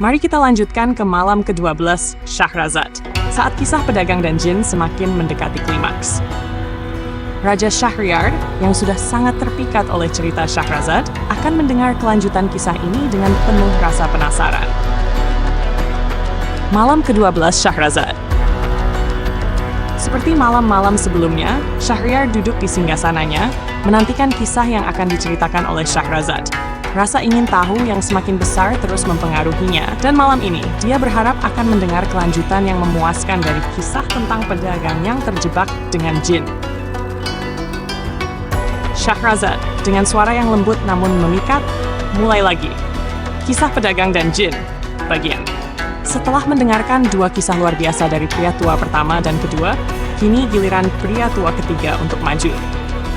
Mari kita lanjutkan ke malam ke-12, Shahrazad. Saat kisah pedagang dan jin semakin mendekati klimaks. Raja Shahryar, yang sudah sangat terpikat oleh cerita Shahrazad, akan mendengar kelanjutan kisah ini dengan penuh rasa penasaran. Malam ke-12 Shahrazad. Seperti malam-malam sebelumnya, Shahryar duduk di singgasananya, menantikan kisah yang akan diceritakan oleh Shahrazad. Rasa ingin tahu yang semakin besar terus mempengaruhinya, dan malam ini dia berharap akan mendengar kelanjutan yang memuaskan dari kisah tentang pedagang yang terjebak dengan jin. Shahrazad, dengan suara yang lembut namun memikat, mulai lagi. Kisah pedagang dan jin, bagian. Setelah mendengarkan dua kisah luar biasa dari pria tua pertama dan kedua, kini giliran pria tua ketiga untuk maju.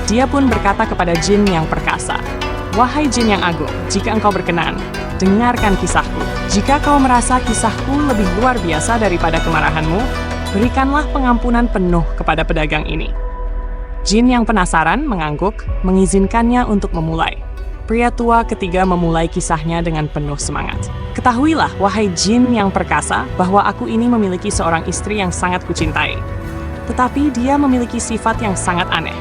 Dia pun berkata kepada jin yang perkasa, "Wahai jin yang agung, jika engkau berkenan, dengarkan kisahku. Jika kau merasa kisahku lebih luar biasa daripada kemarahanmu, berikanlah pengampunan penuh kepada pedagang ini." Jin yang penasaran mengangguk, mengizinkannya untuk memulai. Pria tua ketiga memulai kisahnya dengan penuh semangat. "Ketahuilah, wahai jin yang perkasa, bahwa aku ini memiliki seorang istri yang sangat kucintai. Tetapi dia memiliki sifat yang sangat aneh.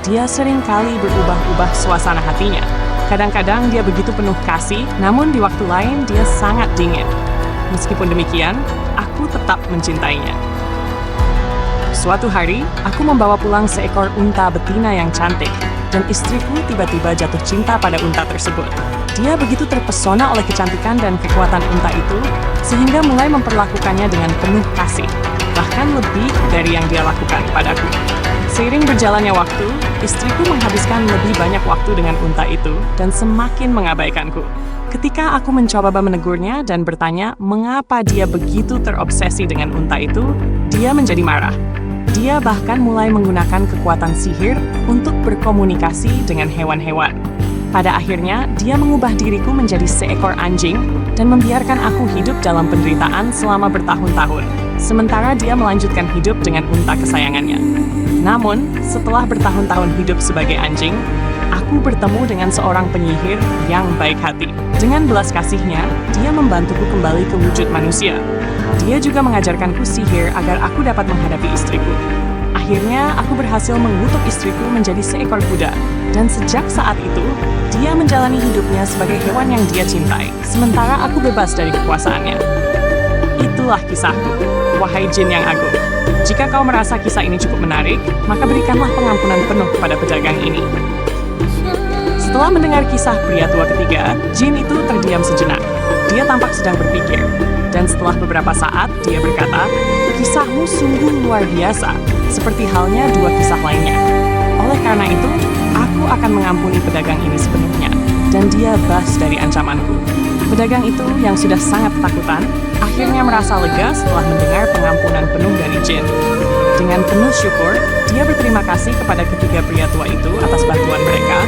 Dia seringkali berubah-ubah suasana hatinya. Kadang-kadang dia begitu penuh kasih, namun di waktu lain dia sangat dingin. Meskipun demikian, aku tetap mencintainya. Suatu hari, aku membawa pulang seekor unta betina yang cantik, dan istriku tiba-tiba jatuh cinta pada unta tersebut. Dia begitu terpesona oleh kecantikan dan kekuatan unta itu, sehingga mulai memperlakukannya dengan penuh kasih, bahkan lebih dari yang dia lakukan padaku. Seiring berjalannya waktu, istriku menghabiskan lebih banyak waktu dengan unta itu dan semakin mengabaikanku. Ketika aku mencoba menegurnya dan bertanya mengapa dia begitu terobsesi dengan unta itu, dia menjadi marah. Dia bahkan mulai menggunakan kekuatan sihir untuk berkomunikasi dengan hewan-hewan. Pada akhirnya, dia mengubah diriku menjadi seekor anjing dan membiarkan aku hidup dalam penderitaan selama bertahun-tahun, sementara dia melanjutkan hidup dengan unta kesayangannya. Namun, setelah bertahun-tahun hidup sebagai anjing, aku bertemu dengan seorang penyihir yang baik hati. Dengan belas kasihnya, dia membantuku kembali ke wujud manusia. Dia juga mengajarkanku sihir agar aku dapat menghadapi istriku. Akhirnya, aku berhasil mengutuk istriku menjadi seekor kuda, dan sejak saat itu, dia menjalani hidupnya sebagai hewan yang dia cintai, sementara aku bebas dari kekuasaannya. Itulah kisahku, wahai jin yang agung. Jika kau merasa kisah ini cukup menarik, maka berikanlah pengampunan penuh kepada pedagang ini. Setelah mendengar kisah pria tua ketiga, jin itu terdiam sejenak. Dia tampak sedang berpikir, dan setelah beberapa saat, dia berkata, "Kisahmu sungguh luar biasa, seperti halnya dua kisah lainnya. Oleh karena itu, aku akan mengampuni pedagang ini sepenuhnya, dan dia bebas dari ancamanku." Pedagang itu yang sudah sangat ketakutan, akhirnya merasa lega setelah mendengar pengampunan penuh dari jin. Dengan penuh syukur, dia berterima kasih kepada ketiga pria tua itu atas bantuan mereka,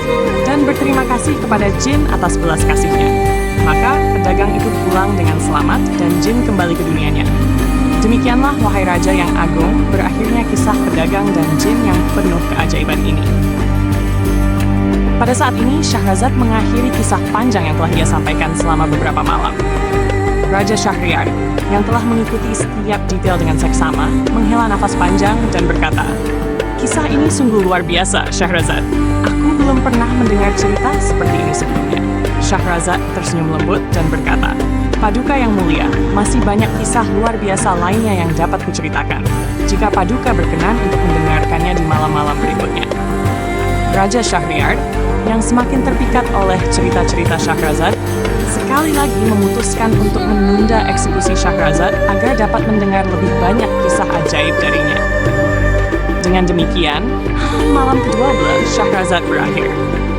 dan berterima kasih kepada jin atas belas kasihnya. Maka, pedagang itu pulang dengan selamat dan jin kembali ke dunianya. Demikianlah, wahai Raja yang agung, berakhirnya kisah pedagang dan jin yang penuh keajaiban ini. Pada saat ini, Shahrazad mengakhiri kisah panjang yang telah ia sampaikan selama beberapa malam. Raja Shahryar, yang telah mengikuti setiap detail dengan seksama, menghela nafas panjang dan berkata, "Kisah ini sungguh luar biasa, Shahrazad. Aku belum pernah mendengar cerita seperti ini sebelumnya." Shahrazad tersenyum lembut dan berkata, "Paduka yang mulia, masih banyak kisah luar biasa lainnya yang dapat kuceritakan, jika Paduka berkenan untuk mendengarkannya di malam-malam berikutnya." Raja Shahryar, yang semakin terpikat oleh cerita-cerita Shahrazad, sekali lagi memutuskan untuk menunda eksekusi Shahrazad agar dapat mendengar lebih banyak kisah ajaib darinya. Dengan demikian, malam ke-12 Shahrazad berakhir.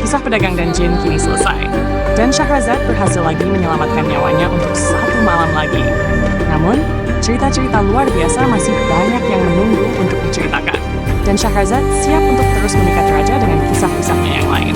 Kisah pedagang dan jin kini selesai, dan Shahrazad berhasil lagi menyelamatkan nyawanya untuk satu malam lagi. Namun, cerita-cerita luar biasa masih banyak yang menunggu untuk diceritakan, dan Shahrazad siap untuk terus memikat raja dengan kisah-kisahnya yang lain.